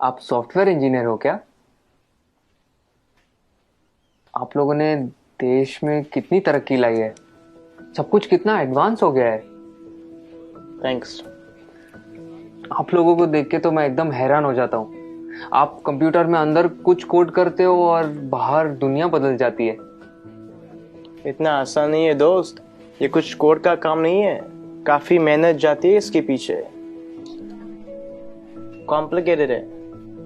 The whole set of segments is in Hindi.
आप सॉफ्टवेयर इंजीनियर हो क्या? आप लोगों ने देश में कितनी तरक्की लाई है। सब कुछ कितना एडवांस हो गया है। थैंक्स। आप लोगों को देख के तो मैं एकदम हैरान हो जाता हूँ। आप कंप्यूटर में अंदर कुछ कोड करते हो और बाहर दुनिया बदल जाती है। इतना आसान नहीं है दोस्त, ये कुछ कोड का काम नहीं है, काफी मेहनत जाती है इसके पीछे। कॉम्प्लिकेटेड है,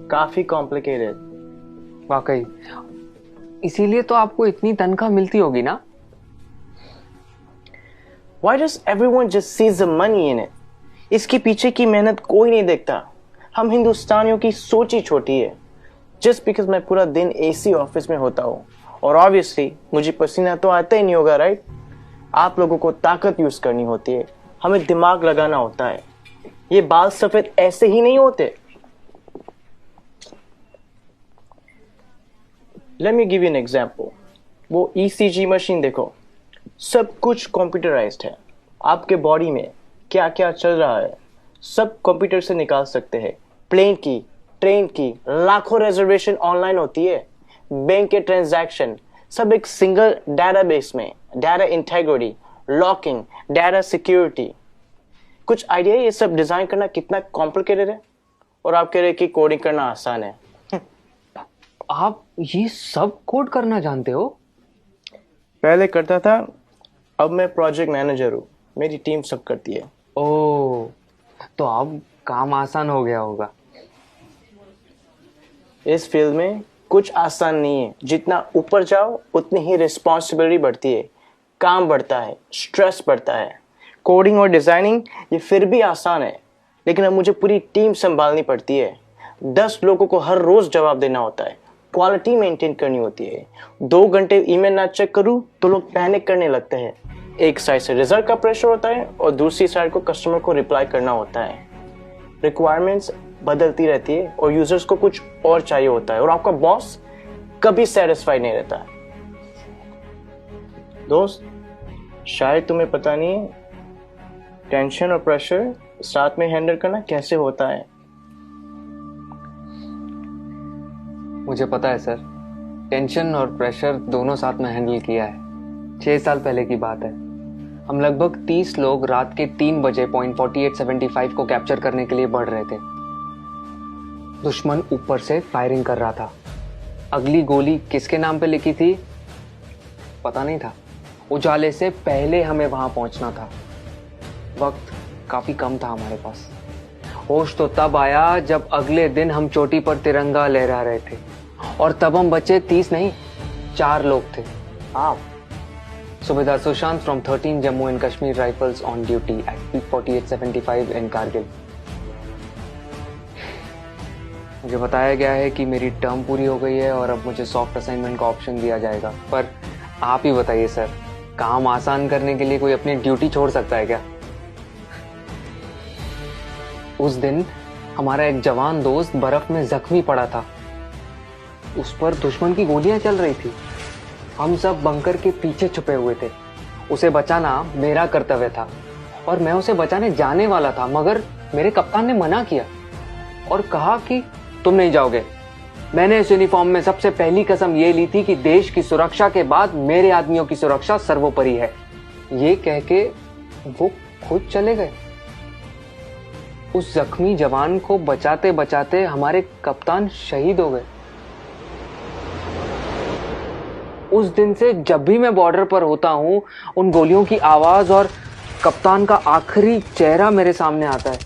काफी कॉम्प्लिकेटेड। वाकई, इसीलिए तो आपको इतनी तनख्वाह मिलती होगी ना? Why does everyone just sees the money in it? इसके पीछे की मेहनत कोई नहीं देखता। हम हिंदुस्तानियों की सोच ही छोटी है। Just because मैं पूरा दिन एसी ऑफिस में होता हूँ और ऑब्वियसली मुझे पसीना तो आता ही नहीं होगा, राइट? आप लोगों को ताकत यूज करनी होती है, हमें दिमाग लगाना होता है। ये बाल सफेद ऐसे ही नहीं होते। Let me give you an example. वो ECG मशीन देखो, सब कुछ कंप्यूटराइज्ड है। आपके बॉडी में क्या क्या चल रहा है सब कंप्यूटर से निकाल सकते हैं। प्लेन की, ट्रेन की, लाखों रिजर्वेशन ऑनलाइन होती है। बैंक के ट्रांजैक्शन सब एक सिंगल डेटाबेस में। Data integrity, locking, data security. कुछ आइडिया ये सब डिजाइन करना कितना कॉम्प्लिकेटेड है? और आप कह रहे कि कोडिंग करना आसान है। आप ये सब कोड करना जानते हो? पहले करता था, अब मैं प्रोजेक्ट मैनेजर हूँ, मेरी टीम सब करती है। ओह, तो अब काम आसान हो गया होगा। इस फील्ड में कुछ आसान नहीं है, जितना ऊपर जाओ उतनी ही रिस्पॉन्सिबिलिटी बढ़ती है, काम बढ़ता है, स्ट्रेस बढ़ता है। कोडिंग और डिजाइनिंग ये फिर भी आसान है, लेकिन अब मुझे पूरी टीम संभालनी पड़ती है। 10 लोगों को हर रोज जवाब देना होता है, क्वालिटी मेंटेन करनी होती है। 2 घंटे ईमेल ना चेक करूं तो लोग पैनिक करने लगते हैं। एक साइड से रिजल्ट का प्रेशर होता है और दूसरी साइड को कस्टमर को रिप्लाई करना होता है। रिक्वायरमेंट्स बदलती रहती है और यूजर्स को कुछ और चाहिए होता है, और आपका बॉस कभी सेटिस्फाई नहीं रहता है। दोस्त, शायद तुम्हें पता नहीं है टेंशन और प्रेशर साथ में हैंडल करना कैसे होता है। मुझे पता है सर, टेंशन और प्रेशर दोनों साथ में हैंडल किया है। 6 साल पहले की बात है। हम लगभग 30 लोग रात के 3 बजे पॉइंट 4875 को कैप्चर करने के लिए बढ़ रहे थे। दुश्मन ऊपर से फायरिंग कर रहा था। अगली गोली किसके नाम पे लिखी थी पता नहीं था। उजाले से पहले हमें वहां पहुंचना था। वक्त काफी कम था हमारे पास। होश तो तब आया जब अगले दिन हम चोटी पर तिरंगा लहरा रहे थे, और तब हम बचे 30 नहीं, 4 लोग थे। आप Subedar Sushant from 13 Jammu and Kashmir Rifles on duty at peak 4875 in Kargil. मुझे बताया गया है कि मेरी टर्म पूरी हो गई है और अब मुझे सॉफ्ट असाइनमेंट का ऑप्शन दिया जाएगा। पर आप ही बताइए सर, काम आसान करने के लिए कोई अपनी ड्यूटी छोड़ सकता है क्या? उस दिन हमारा एक जवान दोस्त बर्फ में जख्मी पड़ा था। उस पर दुश्मन की गोलियां चल रही थी। हम सब बंकर के पीछे छुपे हुए थे। उसे बचाना मेरा कर्तव्य था और मैं उसे बचाने जाने वाला था, मगर मेरे कप्तान ने मना किया और कहा कि तुम नहीं जाओगे। मैंने इस यूनिफॉर्म में सबसे पहली कसम ये ली थी कि देश की सुरक्षा के बाद मेरे आदमियों की सुरक्षा सर्वोपरि है। ये कह के वो खुद चले गए। उस जख्मी जवान को बचाते बचाते हमारे कप्तान शहीद हो गए। उस दिन से जब भी मैं बॉर्डर पर होता हूं, उन गोलियों की आवाज और कप्तान का आखिरी चेहरा मेरे सामने आता है।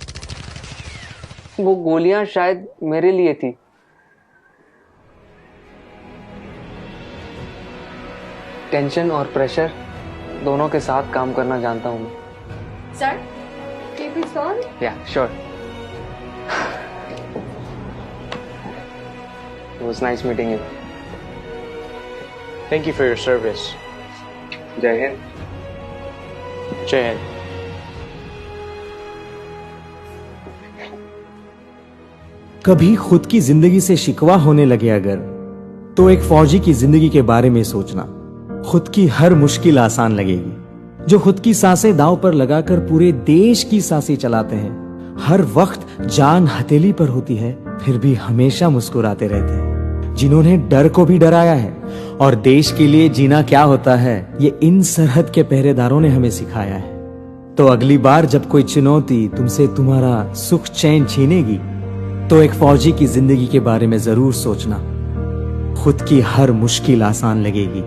वो गोलियां शायद मेरे लिए थी। टेंशन और प्रेशर दोनों के साथ काम करना जानता हूं मैं। Sir, can you please go on? Yeah, sure. It was nice meeting you. Thank you for your service. जय हिंद। जय हिंद। कभी खुद की जिंदगी से शिकवा होने लगे अगर, तो एक फौजी की जिंदगी के बारे में सोचना। खुद की हर मुश्किल आसान लगेगी। जो खुद की सांसें दांव पर लगाकर पूरे देश की सांसें चलाते हैं। हर वक्त जान हथेली पर होती है, फिर भी हमेशा मुस्कुराते रहते हैं, जिन्होंने डर को भी डराया है और देश के लिए जीना क्या होता है ये इन सरहद के पहरेदारों ने हमें सिखाया है। तो अगली बार जब कोई चुनौती तुमसे तुम्हारा सुख चैन छीनेगी तो एक फौजी की जिंदगी के बारे में जरूर सोचना। खुद की हर मुश्किल आसान लगेगी।